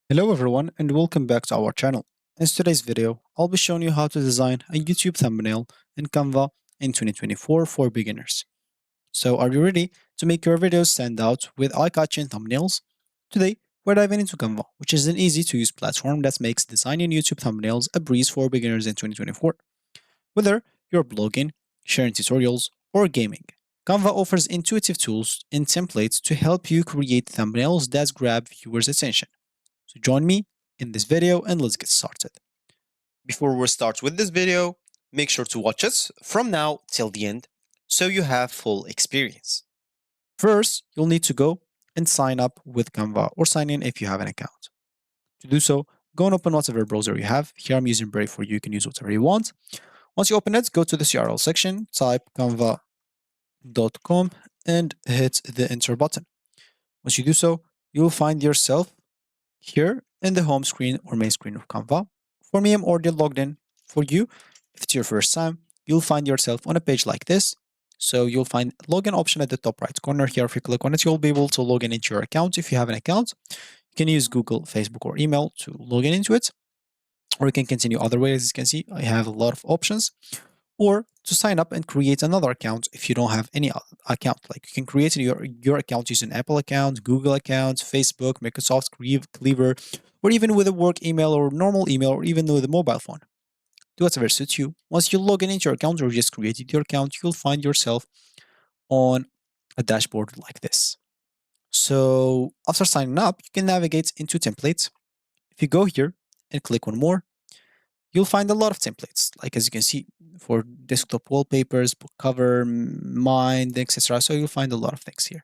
Hello everyone and welcome back to our channel. In today's video, I'll be showing you how to design a YouTube thumbnail in Canva in 2024 for beginners. So are you ready to make your videos stand out with eye-catching thumbnails? Today, we're diving into Canva, which is an easy-to-use platform that makes designing YouTube thumbnails a breeze for beginners in 2024. Whether you're blogging, sharing tutorials, or gaming, Canva offers intuitive tools and templates to help you create thumbnails that grab viewers' attention. So join me in this video and let's get started. Before we start with this video, make sure to watch us from now till the end so you have full experience. First, you'll need to go and sign up with Canva or sign in if you have an account. To do so, go and open whatever browser you have. Here I'm using Brave for you, you can use whatever you want. Once you open it, go to the URL section, type canva.com and hit the enter button. Once you do so, you'll find yourself here in the home screen or main screen of Canva. For me, I'm already logged in. For you, if it's your first time, you'll find yourself on a page like this. So you'll find login option at the top right corner here. If you click on it, you'll be able to log in into your account. If you have an account, you can use Google, Facebook, or email to log in into it. Or you can continue other ways. As you can see, I have a lot of options. Or to sign up and create another account if you don't have any account. Like you can create your account using Apple account, Google account, Facebook, Microsoft, Cleaver, or even with a work email or normal email, or even with a mobile phone. Do whatever suits you. Once you log in into your account or just created your account, you'll find yourself on a dashboard like this. So after signing up, you can navigate into templates. If you go here and click on more, you'll find a lot of templates, like as you can see, for desktop wallpapers, book cover, mind, etc. So you'll find a lot of things here.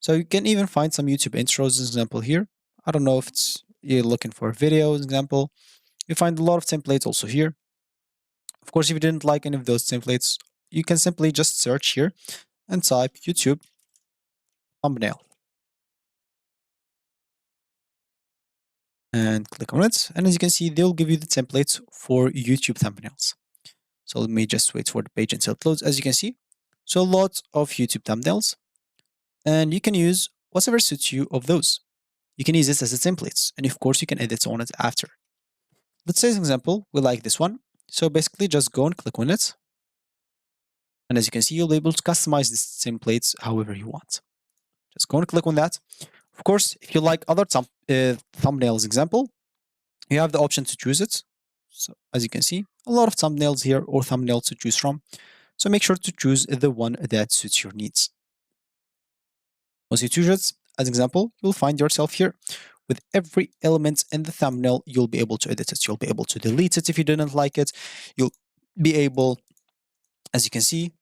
So you can even find some YouTube intros, example here. I don't know if it's you're looking for videos, example. You find a lot of templates also here. Of course, if you didn't like any of those templates, you can simply just search here and type YouTube thumbnail and click on it. And as you can see, they'll give you the templates for YouTube thumbnails. So let me just wait for the page until it loads. As you can see, so lots of YouTube thumbnails, and you can use whatever suits you of those. You can use this as a template, and of course you can edit on it after. Let's say as an example, we like this one. So basically just go and click on it. And as you can see, you'll be able to customize these templates however you want. Just go and click on that. Of course, if you like other thumbnails example, you have the option to choose it. So as you can see, a lot of thumbnails here or thumbnails to choose from. So make sure to choose the one that suits your needs. Once you choose it, as an example, you'll find yourself here with every element in the thumbnail. You'll be able to edit it. You'll be able to delete it if you didn't like it. You'll be able, as you can see,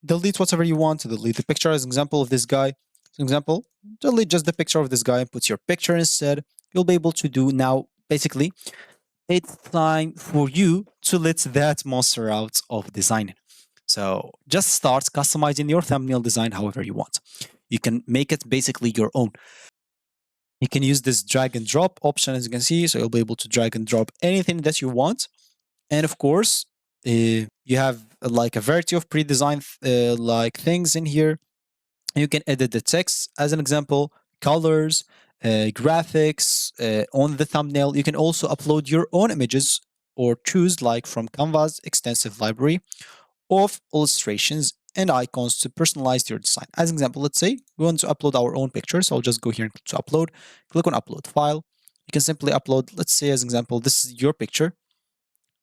delete whatever you want. To delete the picture, as an example of this guy. As an example, delete just the picture of this guy and put your picture instead. You'll be able to do now, basically, it's time for you to let that monster out of designing. So just start customizing your thumbnail design however you want. You can make it basically your own. You can use this drag and drop option, as you can see. So you'll be able to drag and drop anything that you want. And of course, you have like a variety of pre-designed like things in here. You can edit the text, as an example, colors, graphics on the thumbnail. You can also upload your own images or choose like from Canva's extensive library of illustrations and icons to personalize your design. As an example, let's say we want to upload our own picture. So I'll just go here and click to upload, click on upload file. You can simply upload, let's say as an example, this is your picture.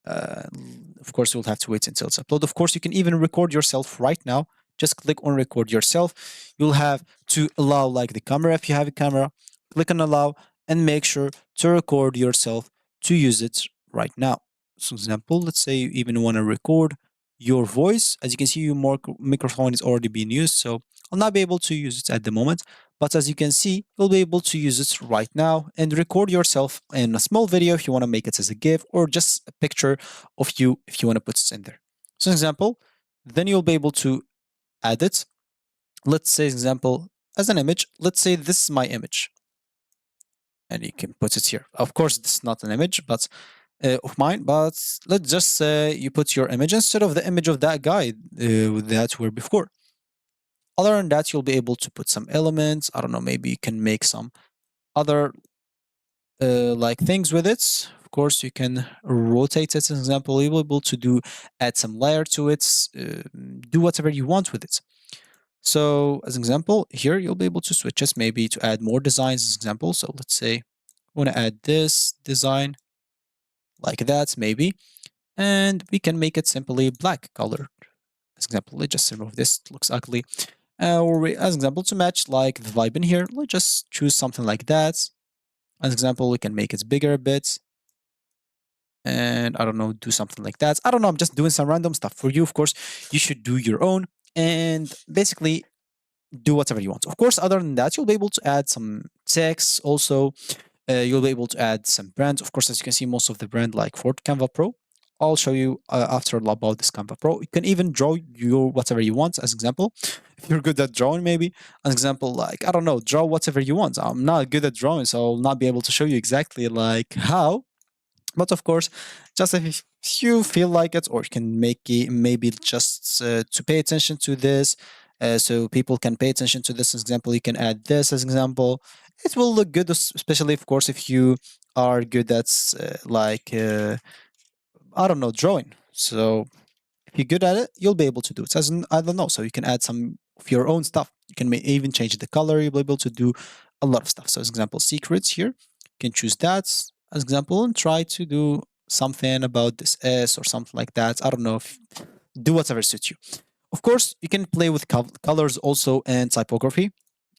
Of course, you'll have to wait until it's uploaded. Of course, you can even record yourself right now. Just click on record yourself. You'll have to allow like the camera if you have a camera. Click on allow and make sure to record yourself to use it right now. So example, let's say you even want to record your voice. As you can see, your microphone is already being used. So I'll not be able to use it at the moment. But as you can see, you'll be able to use it right now and record yourself in a small video if you want to make it as a GIF or just a picture of you if you want to put it in there. So example, then you'll be able to add it. Let's say example as an image. Let's say this is my image. And you can put it here. Of course, this is not an image, but of mine, but let's just say you put your image instead of the image of that guy that were before. Other than that, you'll be able to put some elements. I don't know, maybe you can make some other like things with it. Of course, you can rotate it. As an example, you'll be able to add some layer to it, do whatever you want with it. So as an example, here you'll be able to switch it maybe to add more designs as an example. So let's say I want to add this design like that maybe, and we can make it simply black color. As an example, let's just remove this, it looks ugly. Or as an example, to match like the vibe in here, let's just choose something like that. As an example, we can make it bigger a bit. And I don't know, do something like that. I don't know, I'm just doing some random stuff for you. Of course, you should do your own and basically do whatever you want. Of course, other than that, you'll be able to add some text also. You'll be able to add some brands. Of course, as you can see, most of the brand like for Canva Pro. I'll show you after about this Canva Pro. You can even draw your whatever you want. As example, if you're good at drawing, maybe as example, like I don't know, draw whatever you want. I'm not good at drawing, so I'll not be able to show you exactly like how. But of course, just if you feel like it, or you can make it maybe just to pay attention to this, so people can pay attention to this. As example, you can add this as example. It will look good, especially of course if you are good at I don't know, drawing. So if you're good at it, you'll be able to do it. As in, I don't know, so you can add some of your own stuff. You can even change the color. You'll be able to do a lot of stuff. So as example, secrets here, you can choose that as example and try to do something about this S or something like that. I don't know, if do whatever suits you. Of course, you can play with colors also and typography.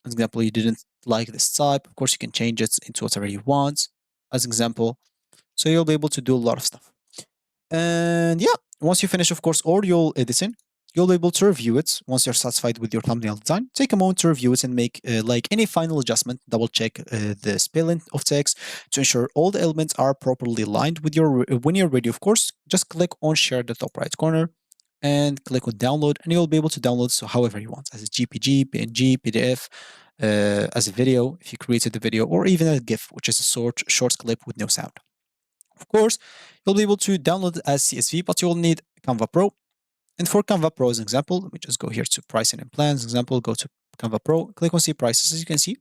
As example, you didn't like this type. Of course, you can change it into whatever you want. As example, so you'll be able to do a lot of stuff. And yeah, once you finish, of course, all your editing, you'll be able to review it. Once you're satisfied with your thumbnail design, take a moment to review it and make like any final adjustment. Double check the spelling of text to ensure all the elements are properly aligned with your. When you're ready, of course, just click on share the top right corner and click on download, and you'll be able to download so however you want, as a GPG, PNG, PDF, as a video if you created the video, or even a GIF, which is a short clip with no sound. Of course, you'll be able to download it as CSV, but you will need Canva Pro. And for Canva Pro, as an example, let me just go here to pricing and plans. Example, go to Canva Pro, click on see prices. As you can see,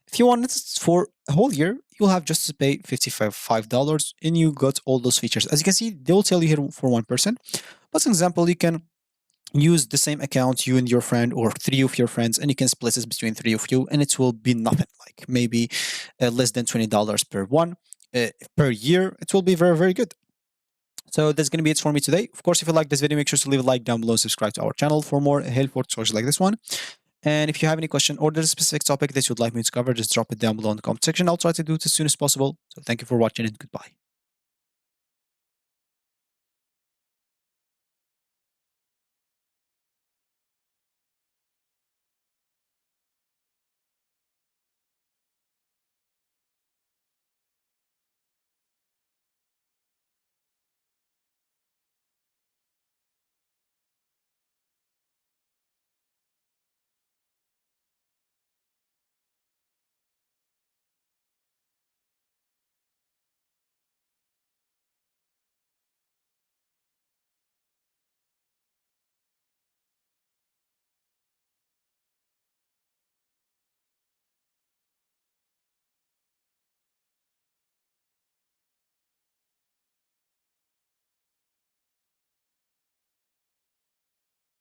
if you want it for a whole year, you'll have just to pay $55, and you got all those features. As you can see, they'll tell you here for one person. But as an example, you can use the same account, you and your friend, or three of your friends, and you can split it between three of you, and it will be nothing, like maybe less than $20 per one. Per year, it will be very, very good. So that's going to be it for me today. Of course, if you like this video, make sure to leave a like down below and subscribe to our channel for more helpful tutorials like this one. And if you have any question or there's a specific topic that you'd like me to cover, just drop it down below in the comment section. I'll try to do it as soon as possible. So thank you for watching and goodbye.